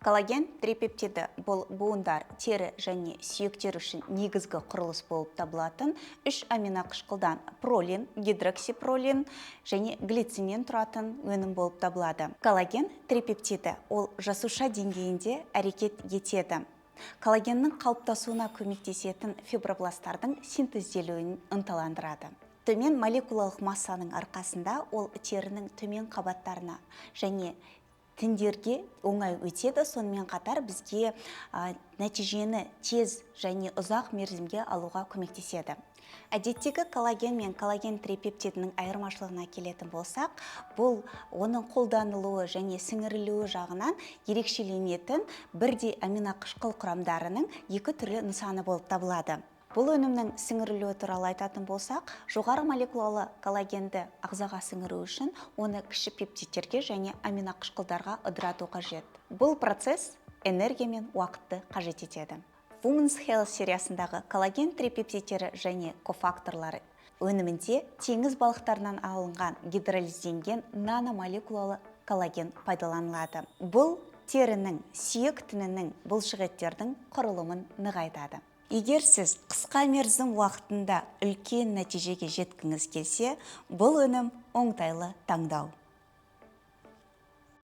Коллаген трипептиді бұл буындар, тері және сүйектер үшін негізгі құрылыс болып табылатын 3 аминақышқылдан пролин, гидроксипролин және глициннен тұратын өнім болып табылады. Коллаген трипептиді ол жасуша деңгейінде әрекет етеді. Коллагеннің қалыптасуына көмектесетін фибробласттардың синтезделуін ынталандырады. Төмен молекулалық массаның арқасында ол терінің төмен қабаттарына және тіндерге оңай өтеді, сонымен қатар бізге нәтижені тез және ұзақ мерзімге алуға көмектеседі. Әдеттегі коллаген мен коллаген трипептидінің айырмашылығына келетін болсақ, бұл оның қолданылуы және сіңірілуі жағынан ерекшеленетін бірдей аминақышқыл құрамдарының екі түрлі нысаны болып табылады. Бұл өнімнің сіңірілуі туралы айтатын болсақ, жоғары молекулалы коллагенді ағзаға сіңіру үшін оны кіші пептидтерге және аминақышқылдарға ыдырату қажет. Бұл процесс энергия мен уақытты қажет етеді. Women's Health сериясындағы коллаген трипептидтері және кофакторлары өнімінде теңіз балықтарынан алынған гидролизденген наномолекулалы коллаген пайдаланылады. Бұл терінің сүйек тінінің бұлшықеттердің құрылымын нығайтады. Егер сіз қысқа мерзім уақытында үлкен нәтижеге жеткіңіз келсе, бұл өнім оңтайлы таңдау.